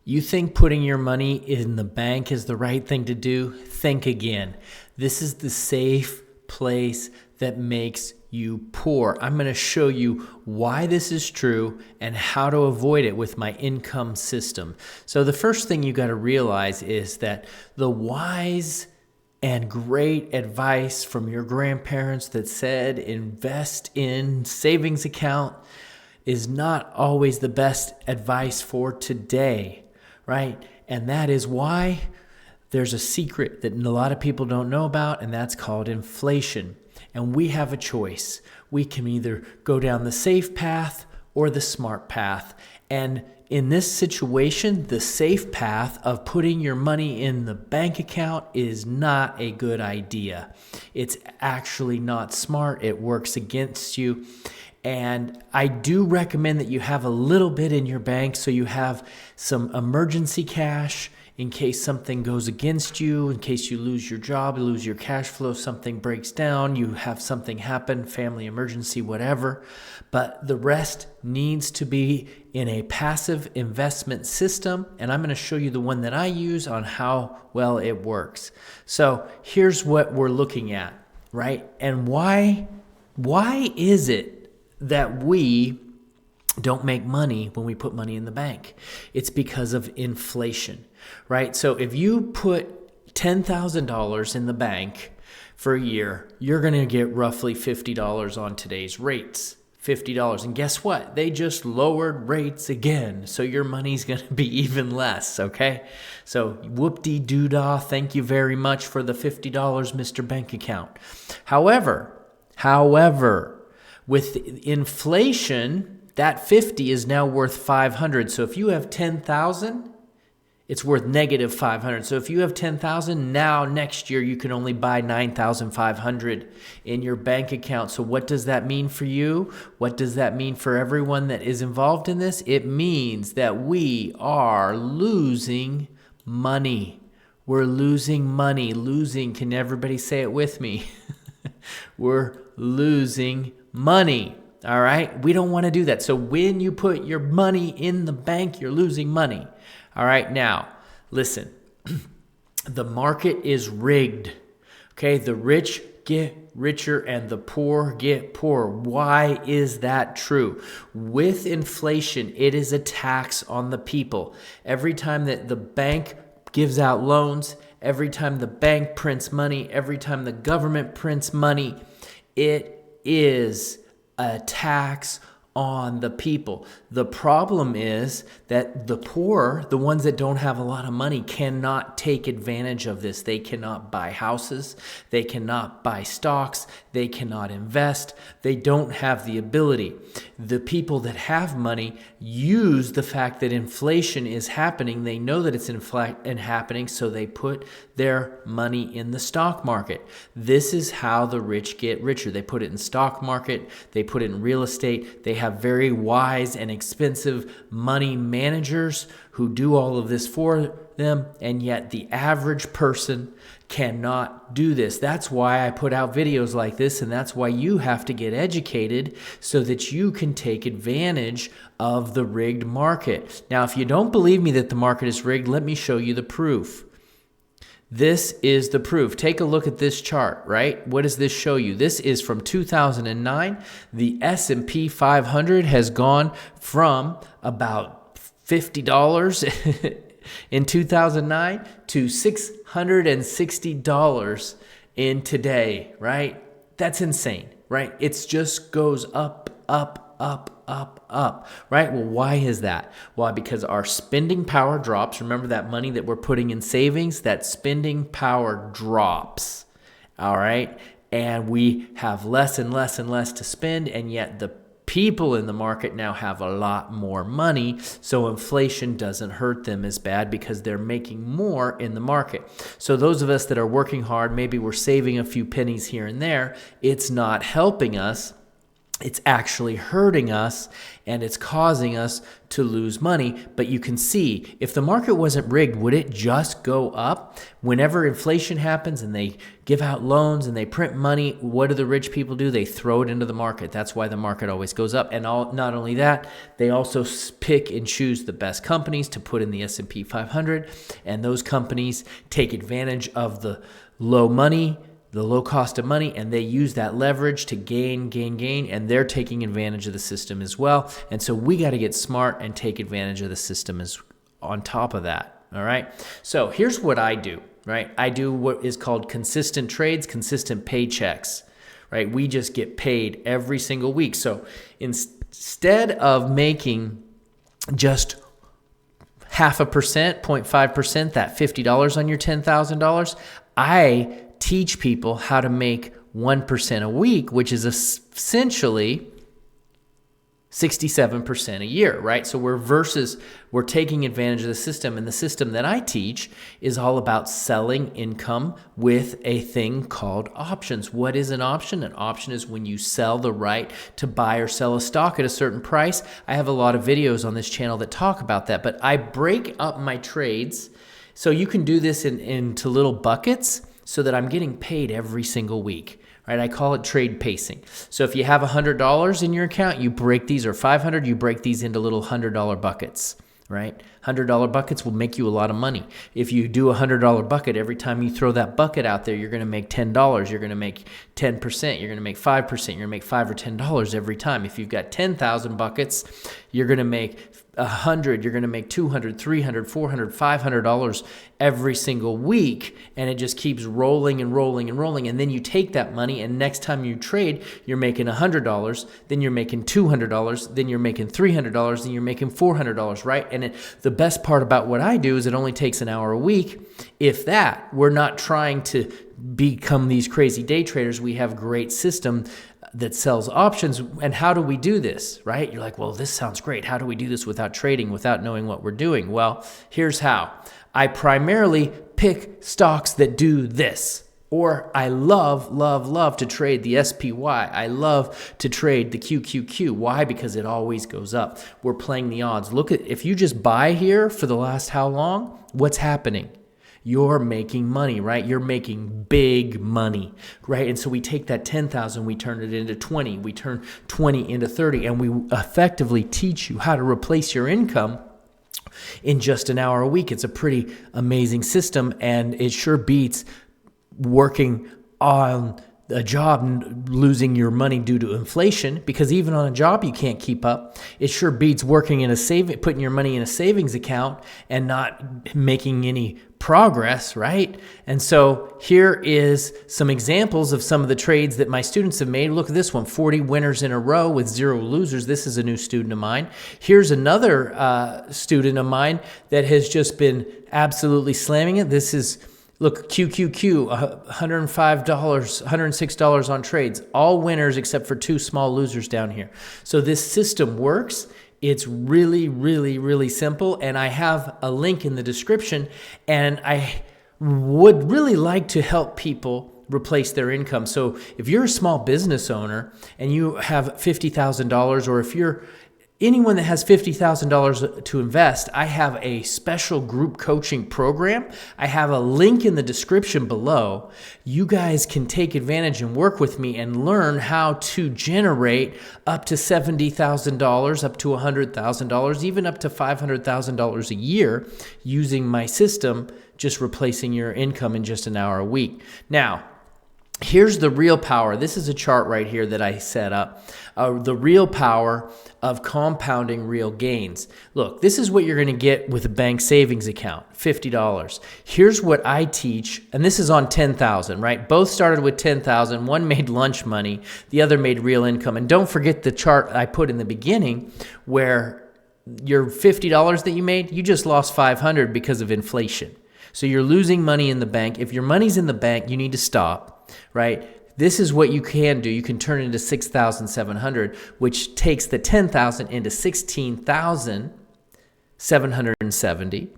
You think putting your money in the bank is the right thing to do? Think again. This is the safe place that makes you poor. I'm going to show you why this is true and how to avoid it with my income system. So the first thing you got to realize is that the wise and great advice from your grandparents that said invest in savings account is not always the best advice for today, right? And that is why there's a secret that a lot of people don't know about, and that's called inflation. And we have a choice. We can either go down the safe path or the smart path. And in this situation, the safe path of putting your money in the bank account is not a good idea. It's actually not smart. It works against you. And I do recommend that you have a little bit in your bank so you have some emergency cash in case something goes against you, in case you lose your job, you lose your cash flow, something breaks down, you have something happen, family emergency, whatever. But the rest needs to be in a passive investment system. And I'm going to show you the one that I use on how well it works. So here's what we're looking at, right? And why is it that we don't make money when we put money in the bank? It's because of inflation, right? So if you put $10,000 in the bank for a year, you're going to get roughly $50 on today's rates. $50. And guess what? They just lowered rates again. So your money's going to be even less, okay? So whoop-de-doo-dah, thank you very much for the $50, Mr. Bank Account. However, with inflation, that 50 is now worth 500. So if you have 10,000, it's worth negative 500. So if you have 10,000, now next year you can only buy 9,500 in your bank account. So what does that mean for you? What does that mean for everyone that is involved in this? It means that we are losing money. We're losing money. Losing, can everybody say it with me? We're losing money. All right. We don't want to do that. So when you put your money in the bank, you're losing money. All right. Now, listen, the market is rigged. Okay. The rich get richer and the poor get poorer. Why is that true? With inflation, it is a tax on the people. Every time that the bank gives out loans, every time the bank prints money, every time the government prints money, it is a tax on the people. The problem is that the poor, the ones that don't have a lot of money, cannot take advantage of this. They cannot buy houses. They cannot buy stocks. They cannot invest. They don't have the ability. The people that have money use the fact that inflation is happening. They know that it's happening, so they put their money in the stock market. This is how the rich get richer. They put it in stock market. They put it in real estate. They have very wise and expensive money managers who do all of this for them, and yet the average person cannot do this. That's why I put out videos like this, and that's why you have to get educated so that you can take advantage of the rigged market. Now, if you don't believe me that the market is rigged, let me show you the proof. This is the proof. Take a look at this chart, right? What does this show you? This is from 2009. The S&P 500 has gone from about $50 in 2009 to $660 in today, right? That's insane, right? It just goes up, up, up, right? Well, why is that? Why? Because our spending power drops. Remember that money that we're putting in savings, that spending power drops, all right? And we have less and less and less to spend, and yet the people in the market now have a lot more money, so inflation doesn't hurt them as bad because they're making more in the market. So those of us that are working hard, maybe we're saving a few pennies here and there, it's not helping us. it's actually hurting us and it's causing us to lose money. But you can see, if the market wasn't rigged, would it just go up? Whenever inflation happens and they give out loans and they print money, what do the rich people do? They throw it into the market. That's why the market always goes up. And not only that, they also pick and choose the best companies to put in the S&P 500. And those companies take advantage of the low cost of money, and they use that leverage to gain, and they're taking advantage of the system as well. And so we got to get smart and take advantage of the system as on top of that. All right. So here's what I do, right? I do what is called consistent trades, consistent paychecks, right? We just get paid every single week. So instead of making just 0.5%, 0.5%, that $50 on your $10,000, I teach people how to make 1% a week, which is essentially 67% a year, right? So we're taking advantage of the system, and the system that I teach is all about selling income with a thing called options. What is an option? An option is when you sell the right to buy or sell a stock at a certain price. I have a lot of videos on this channel that talk about that, but I break up my trades so you can do this into little buckets, so that I'm getting paid every single week, right? I call it trade pacing. So if you have $100 in your account, you break these, or $500, you break these into little $100 buckets, right? $100 buckets will make you a lot of money. If you do a $100 bucket, every time you throw that bucket out there, you're going to make $10. You're going to make 10%. You're going to make 5%. You're going to make $5 or $10 every time. If you've got 10,000 buckets, you're going to make 100, you're going to make 200, 300, 400, $500 every single week, and it just keeps rolling and rolling and rolling. And then you take that money, and next time you trade, you're making $100, then you're making $200, then you're making $300, then you're making $400, right? And the best part about what I do is it only takes an hour a week. If that, we're not trying to become these crazy day traders. We have a great system that sells options. And how do we do this, right? You're like, well, this sounds great. How do we do this without trading, without knowing what we're doing? Well, here's how. I primarily pick stocks that do this. Or I love to trade the SPY. I love to trade the QQQ. Why? Because it always goes up. We're playing the odds. Look at, if you just buy here for the last how long, what's happening? You're making money, right? You're making big money, right? And so we take that 10,000, we turn it into 20, we turn 20 into 30, and we effectively teach you how to replace your income in just an hour a week. It's a pretty amazing system, and it sure beats working on a job and losing your money due to inflation, because even on a job you can't keep up. It sure beats working in putting your money in a savings account and not making any progress, right? And so here is some examples of some of the trades that my students have made. Look at this one, 40 winners in a row with 0 losers. This is a new student of mine. Here's another student of mine that has just been absolutely slamming it. This is, look, QQQ, $105, $106 on trades. All winners except for 2 small losers down here. So this system works. It's really simple. And I have a link in the description. And I would really like to help people replace their income. So if you're a small business owner and you have $50,000, or if you're anyone that has $50,000 to invest, I have a special group coaching program. I have a link in the description below. You guys can take advantage and work with me and learn how to generate up to $70,000, up to $100,000, even up to $500,000 a year using my system, just replacing your income in just an hour a week. Now, here's the real power. This is a chart right here that I set up. The real power of compounding real gains. Look, this is what you're going to get with a bank savings account, $50. Here's what I teach, and this is on 10,000, right? Both started with 10,000. One made lunch money, the other made real income. And don't forget the chart I put in the beginning where your $50 that you made, you just lost $500 because of inflation. So you're losing money in the bank. If your money's in the bank, you need to stop, right? This is what you can do. You can turn it into 6,700, which takes the 10,000 into 16,770.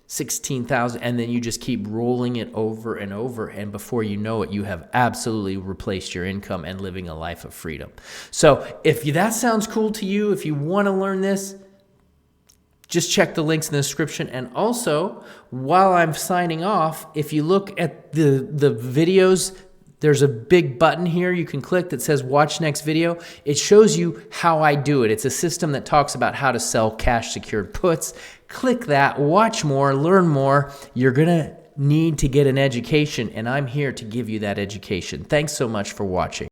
16,000, and then you just keep rolling it over and over, and before you know it, you have absolutely replaced your income and living a life of freedom. So if that sounds cool to you, if you want to learn this, just check the links in the description. And also, while I'm signing off, if you look at the videos, there's a big button here you can click that says watch next video. It shows you how I do it. It's a system that talks about how to sell cash secured puts. Click that, watch more, learn more. You're going to need to get an education, and I'm here to give you that education. Thanks so much for watching.